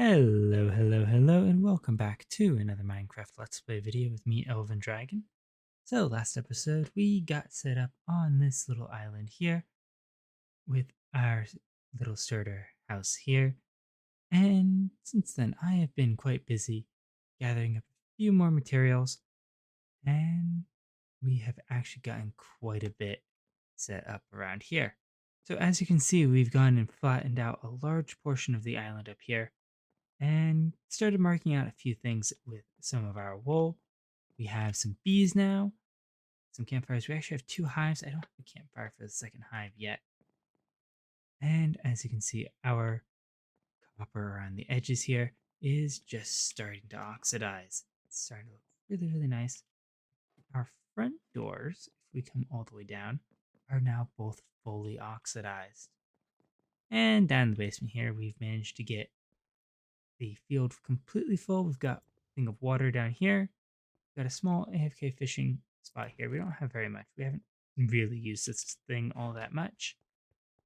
Hello, and welcome back to another Minecraft Let's Play video with me, Elven Dragon. So, last episode, we got set up on this little island here with our little starter house here. And since then, I have been quite busy gathering up a few more materials, and we have actually gotten quite a bit set up around here. So, as you can see, we've gone and flattened out a large portion of the island up here and started marking out a few things with some of our wool. We have some bees now, some campfires. We actually have two hives. I don't have a campfire for the second hive yet. And as you can see, our copper around the edges here is just starting to oxidize. It's starting to look really nice. Our front doors, if we come all the way down, are now both fully oxidized. And down in the basement here, we've managed to get the field completely full. We've got a thing of water down here. Got a small AFK fishing spot here. We don't have very much. We haven't really used this thing all that much.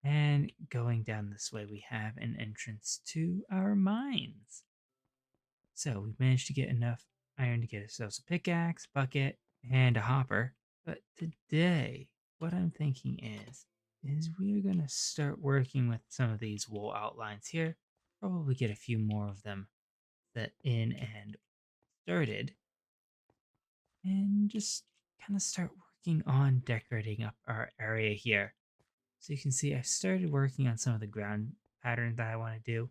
And going down this way, we have an entrance to our mines. So we've managed to get enough iron to get ourselves a pickaxe, bucket, and a hopper. But today, what I'm thinking is we're going to start working with some of these wool outlines here. Probably get a few more of them set in and started, and just kind of start working on decorating up our area here. So you can see I've started working on some of the ground pattern that I want to do.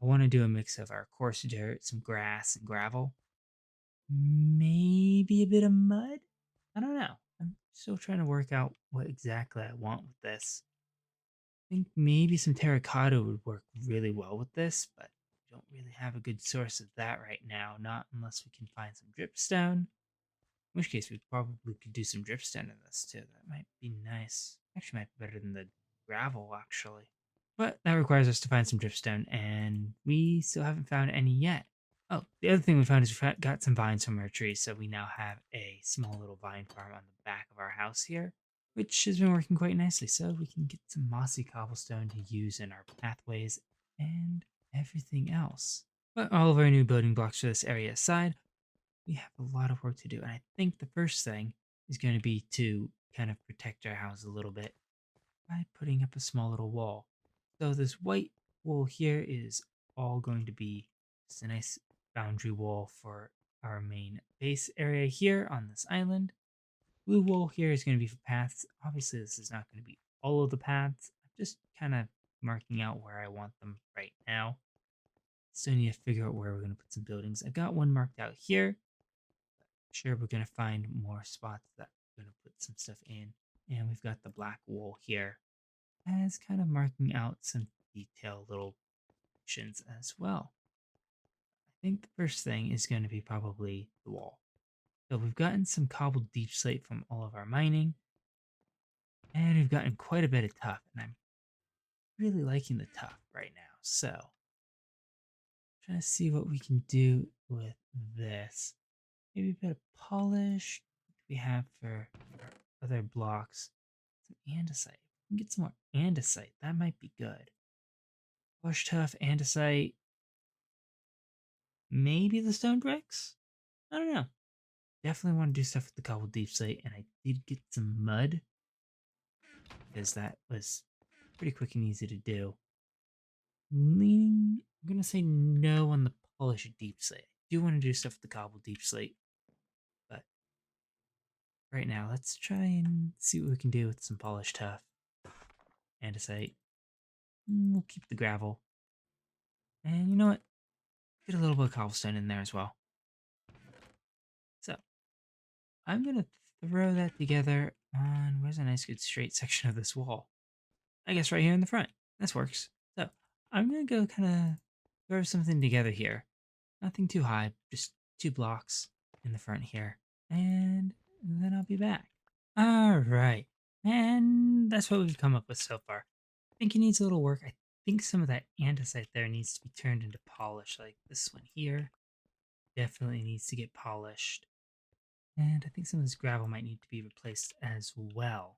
I want to do a mix of our coarse dirt, some grass and gravel, maybe a bit of mud. I don't know. I'm still trying to work out what exactly I want with this. I think maybe some terracotta would work really well with this, but we don't really have a good source of that right now, not unless we can find some dripstone. In which case, we probably could do some dripstone in this too. That might be nice. Actually, might be better than the gravel, actually. But that requires us to find some dripstone, and we still haven't found any yet. Oh, the other thing we found is we got some vines from our trees, so we now have a small little vine farm on the back of our house here, which has been working quite nicely. So we can get some mossy cobblestone to use in our pathways and everything else. But all of our new building blocks for this area aside, we have a lot of work to do. And I think the first thing is going to be to kind of protect our house a little bit by putting up a small little wall. So this white wall here is all going to be just a nice boundary wall for our main base area here on this island. Blue wall here is going to be for paths. Obviously, this is not going to be all of the paths. I'm just kind of marking out where I want them right now. Still need to figure out where we're going to put some buildings. I got one marked out here. Sure, we're going to find more spots that we're going to put some stuff in. And we've got the black wool here as kind of marking out some detailed little sections as well. I think the first thing is going to be probably the wall. So we've gotten some cobbled deep slate from all of our mining, and we've gotten quite a bit of tuff, and I'm really liking the tuff right now. So trying to see what we can do with this. Maybe a bit of polish. What do we have for our other blocks? Some andesite. We can get some more andesite. That might be good. Polish tuff, andesite. Maybe the stone bricks? I don't know. Definitely want to do stuff with the cobbled deep slate, and I did get some mud because that was pretty quick and easy to do. I'm gonna say no on the polished deep slate. I do want to do stuff with the cobbled deep slate, but right now let's try and see what we can do with some polished tuff, andesite. We'll keep the gravel, and you know what? Get a little bit of cobblestone in there as well. So I'm gonna throw that together on where's a nice good straight section of this wall. I guess right here in the front. This works. So I'm gonna go kind of throw something together here. Nothing too high, just 2 blocks in the front here. And then I'll be back. Alright. And that's what we've come up with so far. I think it needs a little work. I think some of that andesite there needs to be turned into polish, like this one here. Definitely needs to get polished. And I think some of this gravel might need to be replaced as well.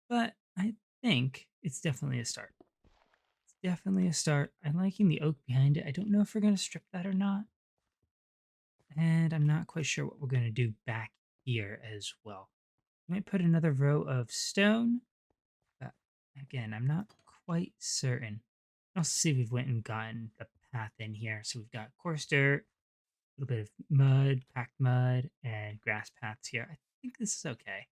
But I think it's definitely a start. definitely a start. I'm liking the oak behind it. I don't know if we're going to strip that or not. And I'm not quite sure what we're going to do back here as well. We might put another row of stone. But again, I'm not quite certain. Also see we've went and gotten the path in here. So we've got coarse dirt, a little bit of mud, packed mud, and grass paths here. I think this is okay.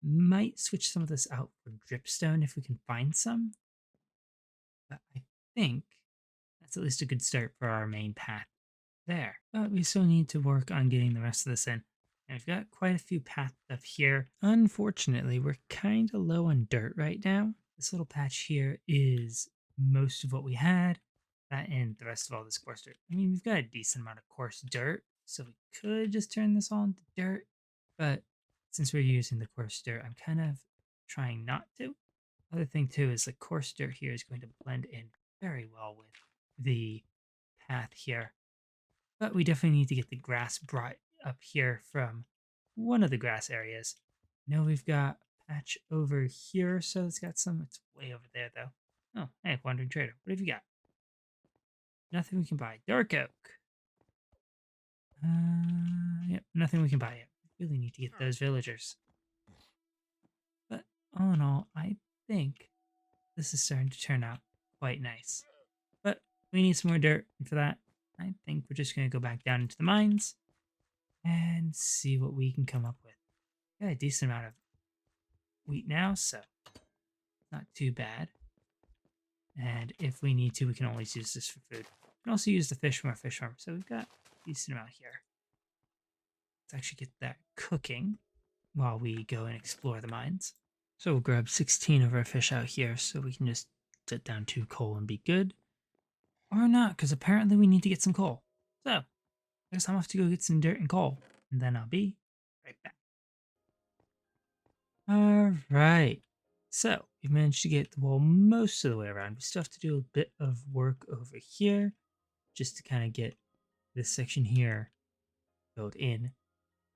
Might switch some of this out for dripstone if we can find some. But I think that's at least a good start for our main path there. But we still need to work on getting the rest of this in. And we've got quite a few paths up here. Unfortunately, we're kind of low on dirt right now. This little patch here is most of what we had. That and the rest of all this coarse dirt. I mean, we've got a decent amount of coarse dirt, so we could just turn this all into dirt. But since we're using the coarse dirt, I'm kind of trying not to. Other thing too is the coarse dirt here is going to blend in very well with the path here. But we definitely need to get the grass brought up here from one of the grass areas. Now we've got a patch over here, so it's got some. It's way over there though. Oh, hey, wandering trader, what have you got? Nothing we can buy. Dark oak. Yep, nothing we can buy yet. We really need to get those villagers. But all in all, I think this is starting to turn out quite nice. But we need some more dirt, and for that, I think we're just going to go back down into the mines and see what we can come up with. Got a decent amount of wheat now, so not too bad. And if we need to, we can always use this for food. We can also use the fish from our fish farm, so we've got a decent amount here. Let's actually get that cooking while we go and explore the mines. So we'll grab 16 of our fish out here so we can just set down 2 coal and be good. Or not, because apparently we need to get some coal. So, I guess I'm off to go get some dirt and coal, and then I'll be right back. Alright, so we've managed to get the wall most of the way around. We still have to do a bit of work over here, just to kind of get this section here filled in.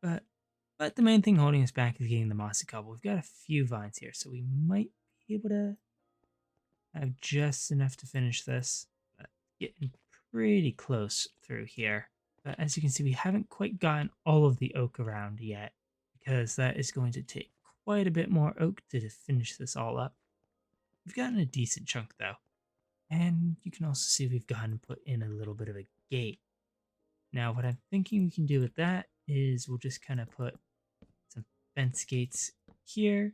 But the main thing holding us back is getting the mossy cobble. We've got a few vines here, so we might be able to have just enough to finish this. But getting pretty close through here. But as you can see, we haven't quite gotten all of the oak around yet, because that is going to take quite a bit more oak to finish this all up. We've gotten a decent chunk though. And you can also see we've gone and put in a little bit of a gate. Now what I'm thinking we can do with that is we'll just kind of put some fence gates here.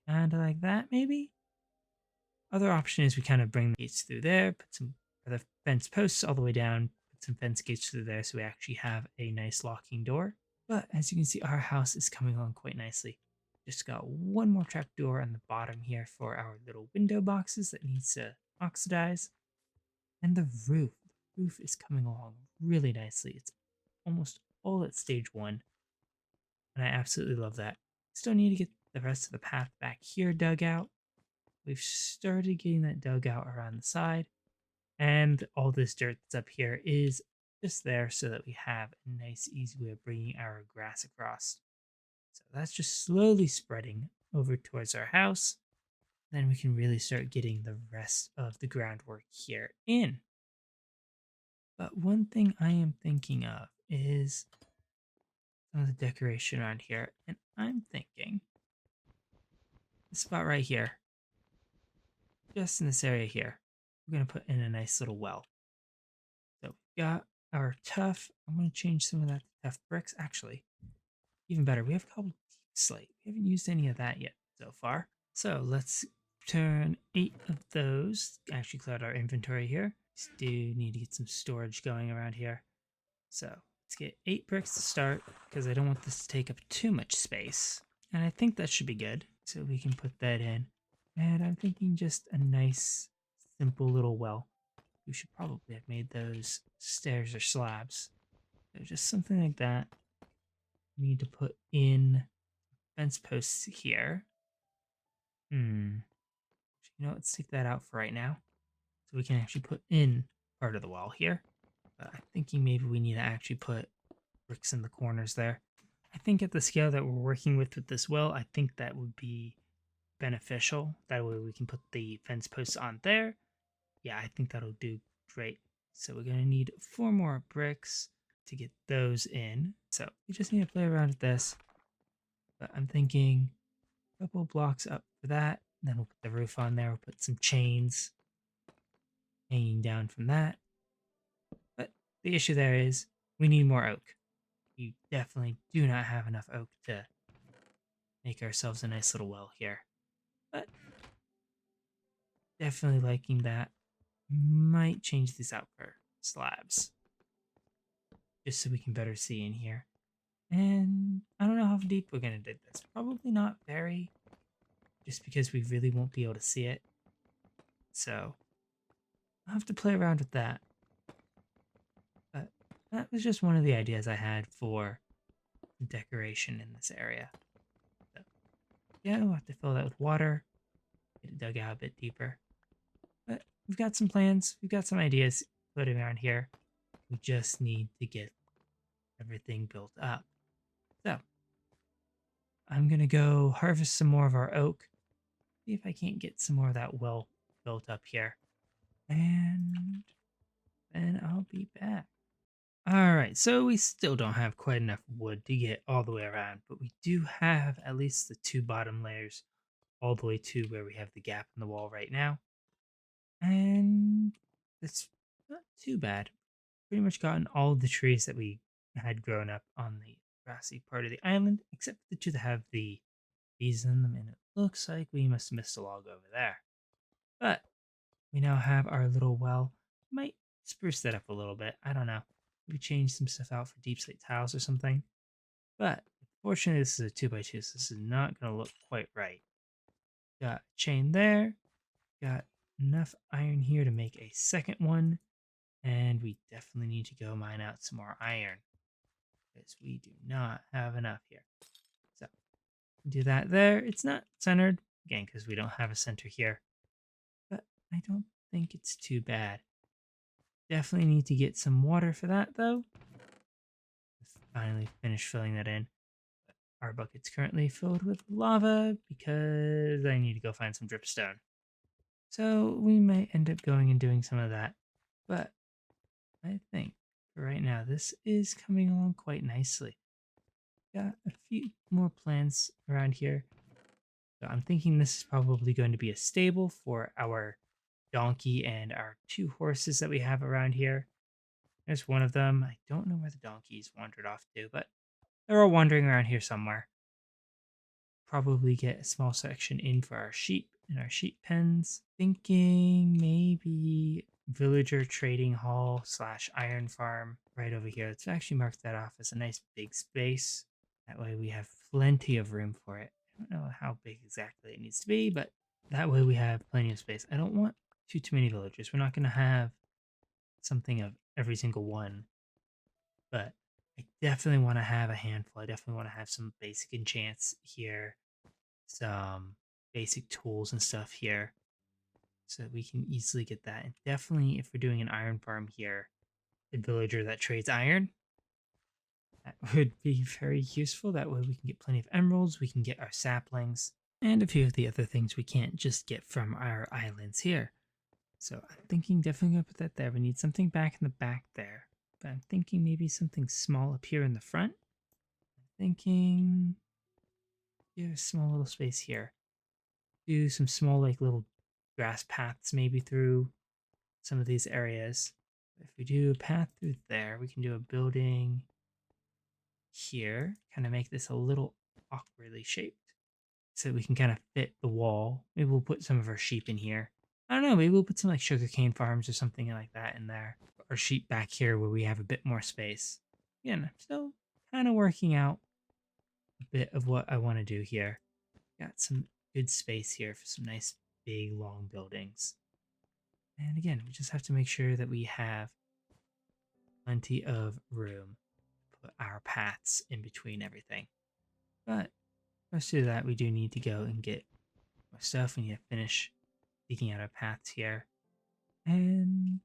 Kind of like that maybe? Other option is we kind of bring the gates through there, put some other fence posts all the way down, put some fence gates through there so we actually have a nice locking door. But as you can see, our house is coming along quite nicely. Just got one more trap door on the bottom here for our little window boxes that needs to oxidize. And the roof is coming along really nicely. It's almost all at stage 1. And I absolutely love that. Still need to get the rest of the path back here dug out. We've started getting that dug out around the side. And all this dirt that's up here is just there so that we have a nice, easy way of bringing our grass across. So that's just slowly spreading over towards our house. Then we can really start getting the rest of the groundwork here in. But one thing I am thinking of is some of the decoration around here. And I'm thinking this spot right here, just in this area here, we're going to put in a nice little well. So we've got our tough. I'm going to change some of that to tough bricks. Actually, even better, we have cobbled deep slate. We haven't used any of that yet so far. So let's turn 8 of those. Actually cleared our inventory here. We do need to get some storage going around here. So let's get 8 bricks to start because I don't want this to take up too much space. And I think that should be good. So we can put that in. And I'm thinking just a nice, simple little well. We should probably have made those stairs or slabs. So just something like that. We need to put in fence posts here. You know, let's take that out for right now. So we can actually put in part of the wall here. But I'm thinking maybe we need to actually put bricks in the corners there. I think at the scale that we're working with this well, I think that would be beneficial. That way we can put the fence posts on there. Yeah, I think that'll do great. So we're gonna need 4 more bricks to get those in. So we just need to play around with this. But I'm thinking a couple blocks up for that. Then we'll put the roof on there. We'll put some chains hanging down from that. But the issue there is we need more oak. We definitely do not have enough oak to make ourselves a nice little well here. But definitely liking that. Might change these out for slabs. Just so we can better see in here. And I don't know how deep we're going to dig this. Probably not very. Just because we really won't be able to see it. So I'll have to play around with that. But that was just one of the ideas I had for decoration in this area. So, yeah, we'll have to fill that with water. Get it dug out a bit deeper. But we've got some plans. We've got some ideas floating around here. We just need to get everything built up. So I'm going to go harvest some more of our oak. See if I can't get some more of that well built up here. And then I'll be back. Alright, so we still don't have quite enough wood to get all the way around, but we do have at least the 2 bottom layers all the way to where we have the gap in the wall right now. And it's not too bad. Pretty much gotten all of the trees that we had grown up on the grassy part of the island, except the 2 that have the bees in them, and it looks like we must have missed a log over there. But we now have our little well. Might spruce that up a little bit. I don't know. Maybe change some stuff out for deep slate tiles or something. But fortunately, this is a 2x2, so this is not going to look quite right. Got a chain there. Got enough iron here to make a second one. And we definitely need to go mine out some more iron. Because we do not have enough here. So, do that there. It's not centered. Again, because we don't have a center here. But I don't think it's too bad. Definitely need to get some water for that, though. Finally finished filling that in. Our bucket's currently filled with lava because I need to go find some dripstone. So we might end up going and doing some of that. But I think for right now, this is coming along quite nicely. Got a few more plants around here. So I'm thinking this is probably going to be a stable for our donkey and our 2 horses that we have around here. There's one of them. I don't know where the donkeys wandered off to, but they're all wandering around here somewhere. Probably get a small section in for our sheep and our sheep pens. Thinking maybe villager trading hall / iron farm right over here. Let's actually mark that off as a nice big space. That way we have plenty of room for it. I don't know how big exactly it needs to be, but that way we have plenty of space. I don't want too many villagers. We're not going to have something of every single one, but I definitely want to have a handful. I definitely want to have some basic enchants here, some basic tools and stuff here, so that we can easily get that. And definitely, if we're doing an iron farm here, a villager that trades iron, that would be very useful. That way we can get plenty of emeralds, we can get our saplings, and a few of the other things we can't just get from our islands here. So I'm thinking definitely gonna put that there. We need something back in the back there. But I'm thinking maybe something small up here in the front. I'm thinking a small little space here. Do some small like little grass paths maybe through some of these areas. If we do a path through there, we can do a building here. Kind of make this a little awkwardly shaped. So we can kind of fit the wall. Maybe we'll put some of our sheep in here. I don't know, maybe we'll put some like sugarcane farms or something like that in there. Or sheep back here where we have a bit more space. Again, I'm still kind of working out a bit of what I want to do here. Got some good space here for some nice big long buildings. And again, we just have to make sure that we have plenty of room to put our paths in between everything. But first to do that, we do need to go and get more stuff. We need to finish digging out our paths here. And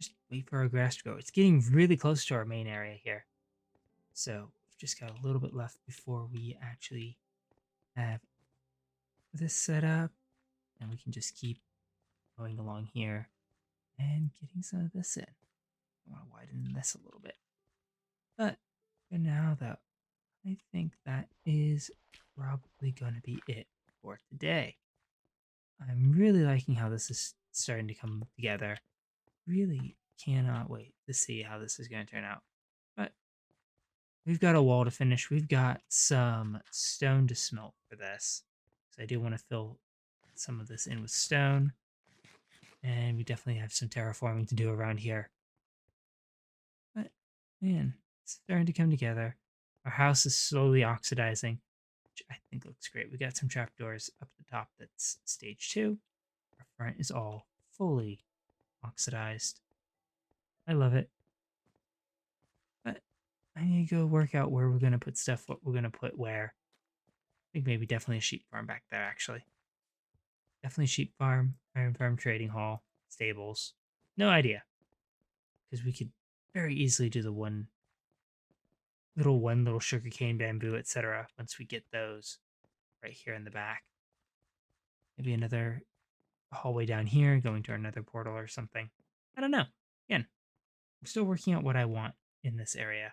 just wait for our grass to grow. It's getting really close to our main area here. So we've just got a little bit left before we actually have this set up, and we can just keep going along here and getting some of this in. I want to widen this a little bit. But for now, though, I think that is probably going to be it for today. I'm really liking how this is starting to come together. Really cannot wait to see how this is going to turn out. But we've got a wall to finish. We've got some stone to smelt for this. So I do want to fill some of this in with stone. And we definitely have some terraforming to do around here. But man, it's starting to come together. Our house is slowly oxidizing, which I think looks great. We got some trapdoors up the top that's stage 2. Our front is all fully oxidized. I love it. But I need to go work out where we're going to put stuff, what we're going to put where. I think maybe definitely a sheep farm back there, actually. Definitely sheep farm, iron farm, trading hall, stables. No idea. Because we could very easily do the one little sugarcane bamboo, etc. once we get those right here in the back. Maybe another hallway down here going to another portal or something. I don't know. Again, I'm still working out what I want in this area.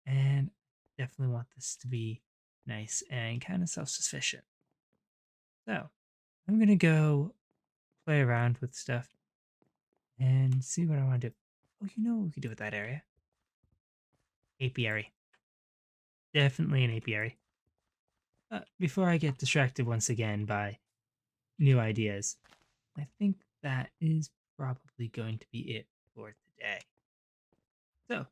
And definitely want this to be nice and kind of self-sufficient. So I'm going to go play around with stuff and see what I want to do. Oh, you know what we could do with that area? Apiary. Definitely an apiary. Before I get distracted once again by new ideas, I think that is probably going to be it for today. So,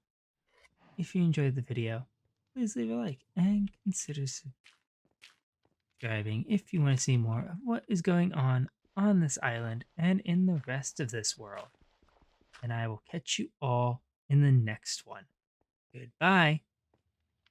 if you enjoyed the video, please leave a like and consider subscribing if you want to see more of what is going on this island and in the rest of this world. And I will catch you all in the next one. Goodbye.